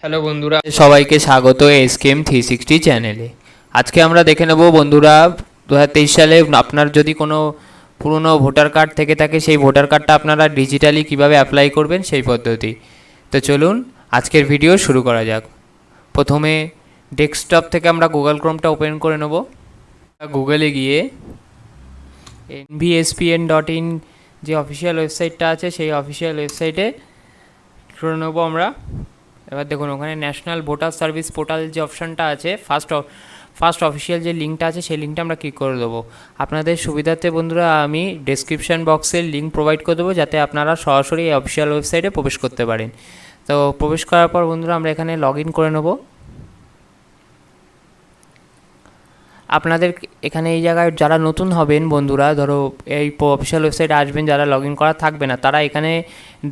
Hello বন্ধুরা, সবাইকে স্বাগত এসকেএম 360 চ্যানেলে। আজকে আমরা দেখে নেব বন্ধুরা 2023 সালে আপনার যদি কোনো পুরনো ভোটার কার্ড থেকে থাকে সেই ভোটার কার্ডটা আপনারা ডিজিটালি কিভাবে অ্যাপ্লাই করবেন সেই পদ্ধতি। তো চলুন আজকের ভিডিও শুরু করা যাক। প্রথমে ডেস্কটপ থেকে আমরা গুগল ক্রোমটা ওপেন করে নেব। গুগলে গিয়ে nvspn.in যে অফিসিয়াল ওয়েবসাইটটা আছে সেই অফিসিয়াল ওয়েবসাইটে করে নেবো আমরা। এবার দেখুন ওখানে ন্যাশনাল ভোটার সার্ভিস পোর্টাল যে অপশানটা আছে ফার্স্ট অফিসিয়াল যে লিঙ্কটা আছে সেই লিঙ্কটা আমরা ক্লিক করে দেবো। আপনাদের সুবিধার্থে বন্ধুরা আমি ডেসক্রিপশান বক্সের লিঙ্ক প্রোভাইড করে দেবো, যাতে আপনারা সরাসরি এই অফিসিয়াল ওয়েবসাইটে প্রবেশ করতে পারেন। তো প্রবেশ করার পর বন্ধুরা আমরা এখানে লগ ইন করে নেব। আপনাদের এখানে এই জায়গায় যারা নতুন হবেন বন্ধুরা, ধরো এই অফিসিয়াল ওয়েবসাইটে আসবেন, যারা লগ ইন করা থাকবে না তারা এখানে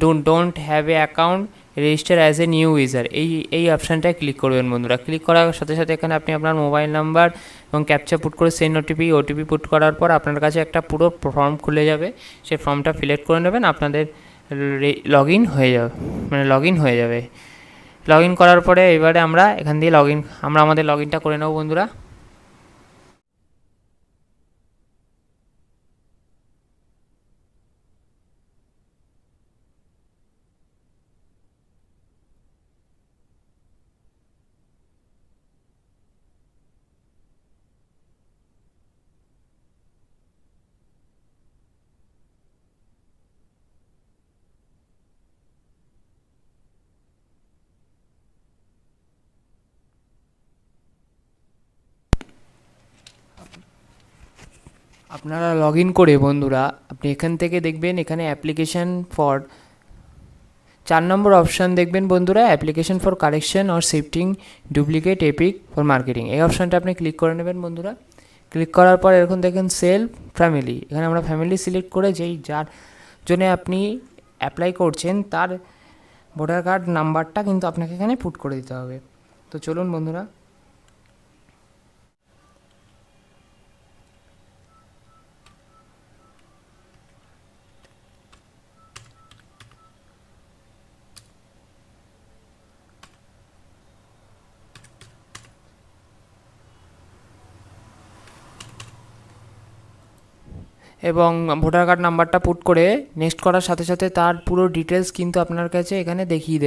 don't have a account register as a new user এই অপশানটায় ক্লিক করবেন বন্ধুরা। ক্লিক করার সাথে সাথে এখানে আপনি আপনার মোবাইল নাম্বার এবং ক্যাপচা পুট করে সেন্ড ওটিপি পুট করার পর আপনার কাছে একটা পুরো ফর্ম খুলে যাবে। সেই ফর্মটা ফিল আপ করে নেবেন, আপনাদের লগ ইন হয়ে যাবে, লগ ইন করার পরে এবারে আমরা এখান দিয়ে আমরা আমাদের লগ ইনটা করে নেব বন্ধুরা। আপনারা লগ ইন করে বন্ধুরা আপনি এখান থেকে দেখবেন এখানে অ্যাপ্লিকেশান ফর 4 নম্বর অপশান দেখবেন বন্ধুরা, application for correction or shifting duplicate epic for marketing. এই অপশানটা আপনি ক্লিক করে নেবেন বন্ধুরা। ক্লিক করার পর এরকম দেখেন সেলফ ফ্যামিলি, এখানে আমরা ফ্যামিলি সিলেক্ট করে যার জন্য আপনি অ্যাপ্লাই করছেন তার ভোটার কার্ড নাম্বারটা কিন্তু আপনাকে এখানে পুট করে দিতে হবে। তো চলুন বন্ধুরা। এবং ভোটার কার্ড নাম্বারটা পুট করে নেক্সট করার সাথে সাথে তার পুরো ডিটেলস কিন্তু আপনার কাছে এখানে দেখিয়ে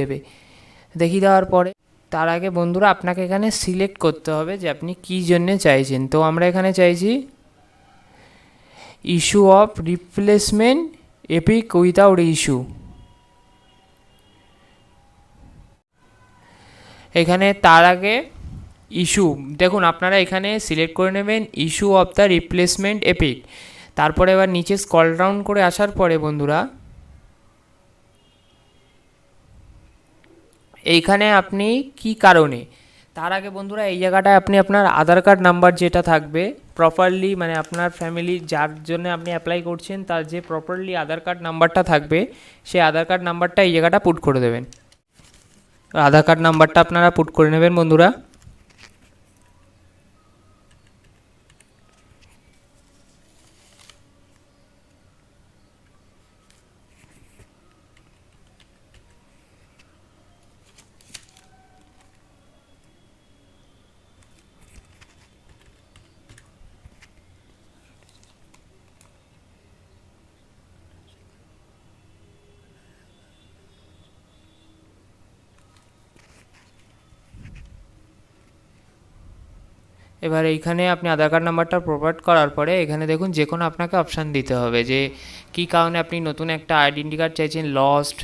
দেওয়ার পরে তার আগে বন্ধুরা আপনাকে এখানে সিলেক্ট করতে হবে যে আপনি কী জন্যে চাইছেন। তো আমরা এখানে চাইছি issue of replacement epic without issue. এখানে তার আগে ইস্যু দেখুন আপনারা এখানে সিলেক্ট করে নেবেন issue of the replacement epic. তারপরে এবার নিচে স্ক্রল ডাউন করে আসার পরে বন্ধুরা এইখানে আপনি কি কারণে, তার আগে বন্ধুরা এই জায়গাটায় আপনি আপনার আধার কার্ড নাম্বার যেটা থাকবে প্রপারলি, মানে আপনার ফ্যামিলি যার জন্য আপনি অ্যাপ্লাই করছেন তার যে প্রপারলি আধার কার্ড নাম্বারটা থাকবে সেই আধার কার্ড নাম্বারটা এই জায়গাটা পুট করে দেবেন। আধার কার্ড নাম্বারটা আপনারা পুট করে নেবেন বন্ধুরা। এবার এইখানে আপনি আধার কার্ড নাম্বারটা প্রোভাইড করার পরে এখানে দেখুন যে কোনো আপনাকে অপশান দিতে হবে যে কী কারণে আপনি নতুন একটা আইডেন্টি কার্ড চাইছেন, লস্ট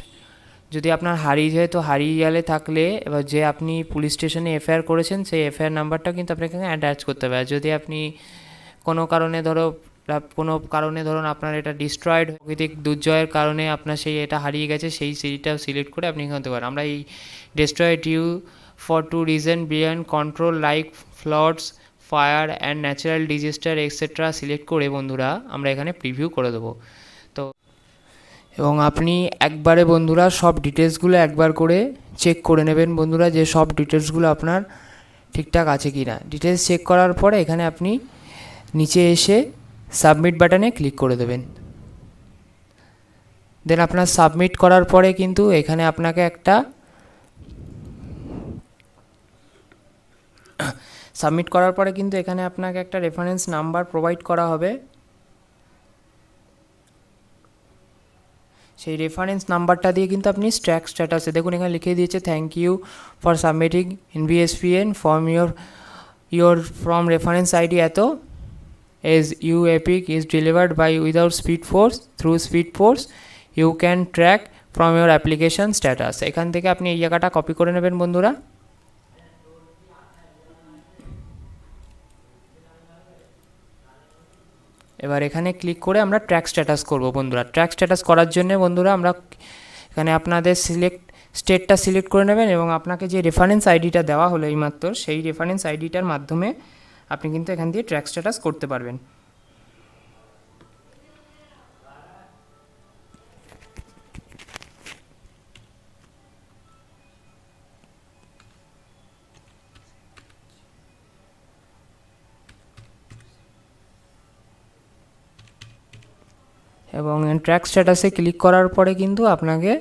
যদি আপনার হারিয়ে যায় তো হারিয়ে গেলে থাকলে এবার যে আপনি পুলিশ স্টেশনে এফআইআর করেছেন সেই এফআইআর নাম্বারটা কিন্তু আপনাকে এখানে অ্যাটাচ করতে হবে। আর যদি আপনি কোনো কারণে ধরুন আপনার এটা ডিস্ট্রয়েড প্রাকৃতিক দুর্যোগের কারণে আপনার সেই এটা হারিয়ে গেছে সেইটা সিলেক্ট করে আপনি এখানে হতে পারেন। আমরা এই destroyed due for to reason beyond control like floods fire and natural disaster etcetera select করে বন্ধুরা আমরা এখানে প্রিভিউ করে দেবো। তো এবং আপনি একবারে বন্ধুরা সব ডিটেলসগুলো একবার করে চেক করে নেবেন বন্ধুরা যে সব ডিটেলসগুলো আপনার ঠিকঠাক আছে কি না। ডিটেলস চেক করার পরে এখানে আপনি নিচে এসে সাবমিট বাটনে ক্লিক করে দেবেন। দেন আপনার সাবমিট করার পরে কিন্তু এখানে আপনাকে একটা সাবমিট করার পরে কিন্তু এখানে আপনাকে একটা রেফারেন্স নাম্বার প্রোভাইড করা হবে। সেই রেফারেন্স নাম্বারটা দিয়ে কিন্তু আপনি ট্র্যাক স্ট্যাটাসে দেখুন এখানে লিখে দিয়েছে thank you for submitting NVSPN from your from reference ID এত as you epic is delivered by without speed force through speed force you can track from your application status। এখান থেকে আপনি এই জায়গাটা কপি করে নেবেন বন্ধুরা। এবার এখানে ক্লিক করে আমরা ট্র্যাক স্ট্যাটাস করব বন্ধুরা। ট্র্যাক স্ট্যাটাস করার জন্য বন্ধুরা আমরা এখানে আপনাদের স্টেটটা সিলেক্ট করে নেবেন এবং আপনাকে যে রেফারেন্স আইডিটা দেওয়া হলো এইমাত্র সেই রেফারেন্স আইডিটার মাধ্যমে আপনি কিন্তু এখান দিয়ে ট্র্যাক স্ট্যাটাস করতে পারবেন। এবং ট্র্যাক স্ট্যাটাসে ক্লিক করার পরে কিন্তু আপনাকে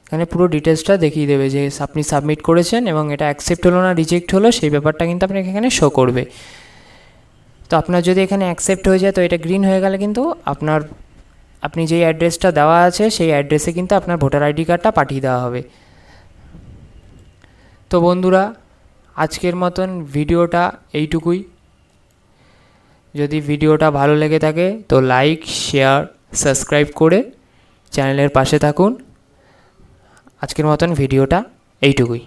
এখানে পুরো ডিটেলসটা দেখিয়ে দেবে যে আপনি সাবমিট করেছেন এবং এটা অ্যাকসেপ্ট হলো না রিজেক্ট হলো সেই ব্যাপারটা কিন্তু আপনাকে এখানে শো করবে। তো আপনার যদি এখানে অ্যাকসেপ্ট হয়ে যায় তো এটা গ্রিন হয়ে গেলে কিন্তু আপনি যেই অ্যাড্রেসটা দেওয়া আছে সেই অ্যাড্রেসে কিন্তু আপনার ভোটার আইডি কার্ডটা পাঠিয়ে দেওয়া হবে। তো বন্ধুরা আজকের মতন ভিডিওটা এইটুকুই। যদি ভিডিওটা ভালো লেগে থাকে তো লাইক শেয়ার সাবস্ক্রাইব করে চ্যানেলের পাশে থাকুন। আজকের মতন ভিডিওটা এইটুকুই।